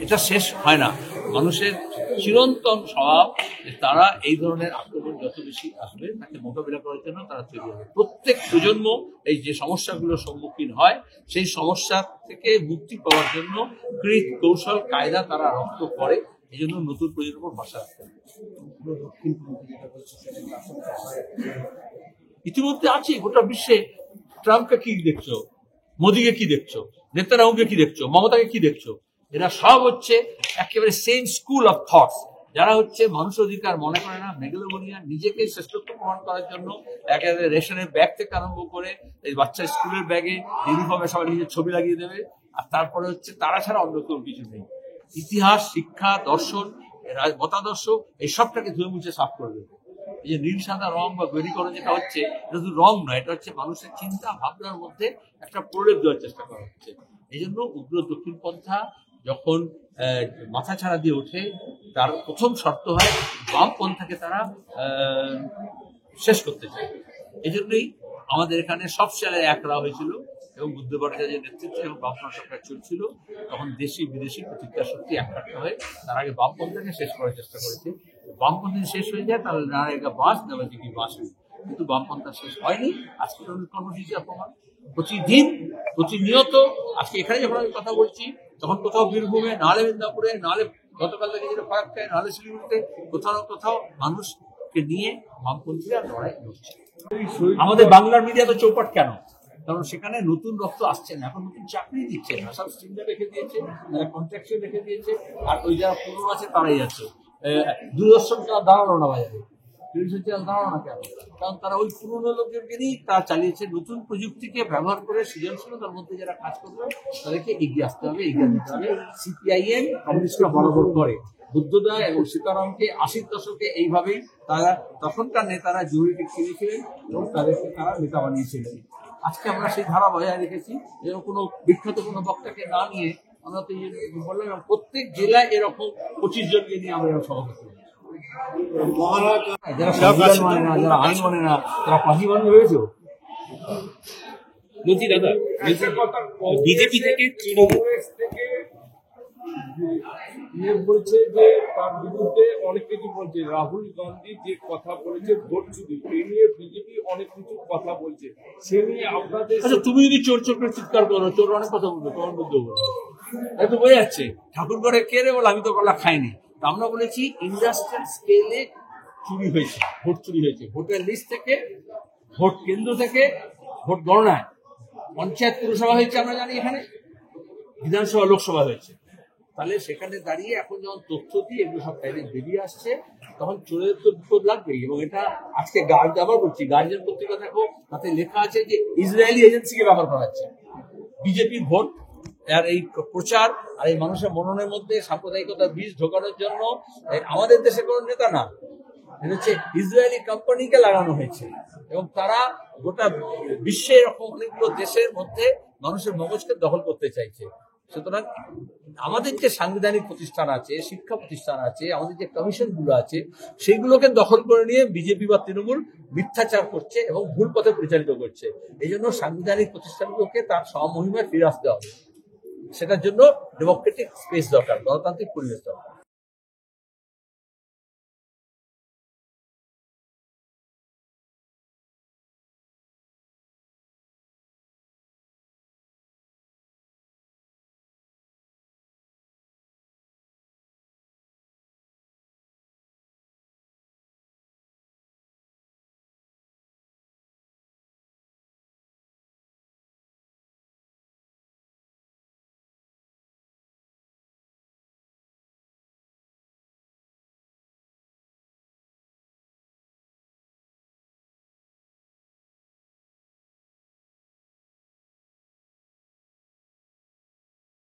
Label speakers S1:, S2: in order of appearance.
S1: এটা শেষ হয় না। মানুষের চিরন্তন স্বভাব যে তারা এই ধরনের আক্রমণ যত বেশি আসবে তাকে মোকাবিলা করার জন্য তারা তৈরি হবে। প্রত্যেক প্রজন্ম এই যে সমস্যাগুলোর সম্মুখীন হয় সেই সমস্যা থেকে মুক্তি পাওয়ার জন্য কৃত কৌশল কায়দা তারা রপ্ত করে। এই জন্য নতুন প্রজন্ম ভাষা রাখতে হবে। ইতিমধ্যে আছে গোটা বিশ্বে। ট্রাম্পকে কি দেখছো, মোদীকে কি দেখছো, নেতানিয়াহুকে কি দেখছো, মমতাকে কি দেখছো? এরা সব হচ্ছে একেবারে সেম স্কুল অফ থটস, যারা হচ্ছে মানুষ অধিকার মনে করে না, মেগালোমানিয়া, নিজেকে শ্রেষ্ঠত্ব প্রমাণ করার জন্য একেবারে রেশনের ব্যাগ থেকে আরম্ভ করে এই বাচ্চার স্কুলের ব্যাগে ইউনিফর্মে সবাই নিজের ছবি লাগিয়ে দেবে। আর তারপরে হচ্ছে তারা ছাড়া অন্য কেউ কিছু নেই। ইতিহাস, শিক্ষা, দর্শন, মতাদর্শ এই সবটাকে ধুয়ে মুছে সাফ করে দেবে। এই যে নীল সাদা রং বা বৈরীকরণ যেটা হচ্ছে, এটা শুধু রং নয়, এটা হচ্ছে মানুষের চিন্তা ভাবনার মধ্যে একটা প্রলেপ দেওয়ার চেষ্টা করা হচ্ছে। এই জন্য উগ্র দক্ষিণপন্থা যখন মাথা ছাড়া দিয়ে ওঠে, তার প্রথম শর্ত হয় বামপন্থাকে তারা শেষ করতে চায়। এই জন্যই আমাদের এখানে সব সালে একরা হয়েছিল এবং বুদ্ধ ভট্টাচার্যের নেতৃত্বে এবং বামফ্রন্ট সরকার চলছিল, তখন দেশি বিদেশি প্রতিক্রিয়া শক্তি একত্রিত হয়ে তার আগে বামপন্থাকে শেষ করার চেষ্টা করেছে। বামপন্থী শেষ হয়ে যায় তাহলে নারেগা বাস দেওয়া কি বাস হয়ে, কিন্তু বামপন্থা শেষ হয়নি। আজকে কর্মসূচি অপমান প্রতিদিন প্রতিনিয়ত। আজকে এখানে যখন আমি কথা বলছি তখন কোথাও বীরভূমে, নাহলে মেদিনীপুরে, নাহলে গতকাল থেকে যেটা ফারাক্কায়, নাহলে শিলিগুড়িতে কোথাও না কোথাও মানুষকে নিয়ে বামপন্থীরা লড়াই লড়ছে। আমাদের বাংলার মিডিয়া তো চৌপাট কেন? কারণ সেখানে নতুন রক্ত আসছে না, এখন নতুন চাকরি দিচ্ছে না, সব স্ট্রিমে রেখে দিয়েছে, কন্ট্রাকচুয়াল রেখে দিয়েছে। আর ওই যারা পুরনো আছে তারাই আছে। দূরদর্শন দাঁড়ানো না বাজারে, দাঁড়ানো না কেন? কারণ তারা ওই পুরনো লোকদেরকে নিয়েই তারা চালিয়েছে। নতুন প্রযুক্তিকে ব্যবহার করে সৃজনশীলতার মধ্যে যারা কাজ করবে তাদেরকে এগিয়ে আসতে হবে, এগিয়ে নিতে হবে। সিপিআইএম কমিউনিস্টরা বরাবর করে বুদ্ধদা এবং সীতারামকে 80-র দশকে এইভাবেই তারা তখনকার নেতারা জরুরি কিনেছিলেন এবং তাদেরকে তারা নেতা বানিয়েছিলেন। আজকে আমরা সেই ধারা বজায় রেখেছি। এরকম কোনো বিখ্যাত কোনো বক্তাকে না নিয়ে আমরা তো বললাম প্রত্যেক জেলায় এরকম 25 জনকে নিয়ে আমরা সভাপতি করি। যারা সংবিধান মানে না, যারা আইন মানে না, তারা পাখি বানিয়ে হয়েছে।
S2: বলছি দাদা, বিজেপি থেকে কংগ্রেস থেকে
S3: বলছে যে তার বিরুদ্ধে অনেক কিছু বলছে। রাহুল গান্ধী যে কথা বলেছে ভোট চুরি, এই নিয়ে বিজেপি অনেক কিছু কথা বলছে। সে নিয়ে আপনাদের
S1: তুমি যদি চোর চোর করে চিৎকার করো, চোর অনেক কথা বলবে, তোমার মধ্যে বলবে, তো বোঝা যাচ্ছে ঠাকুর ঘরে কে রে বলে আমি তো গলা খাইনি। আমরা বলেছি ইন্ডাস্ট্রিয়াল স্কেলে চুরি হয়েছে, ভোট চুরি হয়েছে। ভোটের লিস্ট থেকে, ভোট কেন্দ্র থেকে, ভোট গণনায়, পঞ্চায়েত পুরসভা হয়েছে আমরা জানি, এখানে বিধানসভা লোকসভা হয়েছে। তাহলে সেখানে দাঁড়িয়ে এখন যখন তথ্য দিয়ে এগুলো সব বাইরে বেরিয়ে আসছে, তখন চোরের তো বিপদ লাগবেই। এবং এটা আজকে আবার বলছি, গার্জিয়ান পত্রিকা দেখো, তাতে লেখা আছে যে ইসরায়েলি এজেন্সিকে ব্যবহার করা হচ্ছে বিজেপি ভোট আর এই প্রচার আর এই মানুষের মননের মধ্যে সাম্প্রদায়িকতার বীজ ঢোকানোর জন্য। আমাদের দেশে কোনো নেতা না, এটা হচ্ছে ইসরায়েলি কোম্পানিকে লাগানো হয়েছে এবং তারা গোটা বিশ্বে এরকম অনেকগুলো দেশের মধ্যে মানুষের মগজকে দখল করতে চাইছে। সুতরাং আমাদের যে সাংবিধানিক প্রতিষ্ঠান আছে, শিক্ষা প্রতিষ্ঠান আছে, আমাদের যে কমিশন গুলো আছে, সেগুলোকে দখল করে নিয়ে বিজেপি বা তৃণমূল মিথ্যাচার করছে এবং ভুল পথে পরিচালিত করছে। এই জন্য সাংবিধানিক প্রতিষ্ঠানগুলোকে তার সমমহিমায় ফিরে আসতে হবে। সেটার জন্য ডেমোক্রেটিক স্পেস দরকার, গণতান্ত্রিক পরিবেশ দরকার।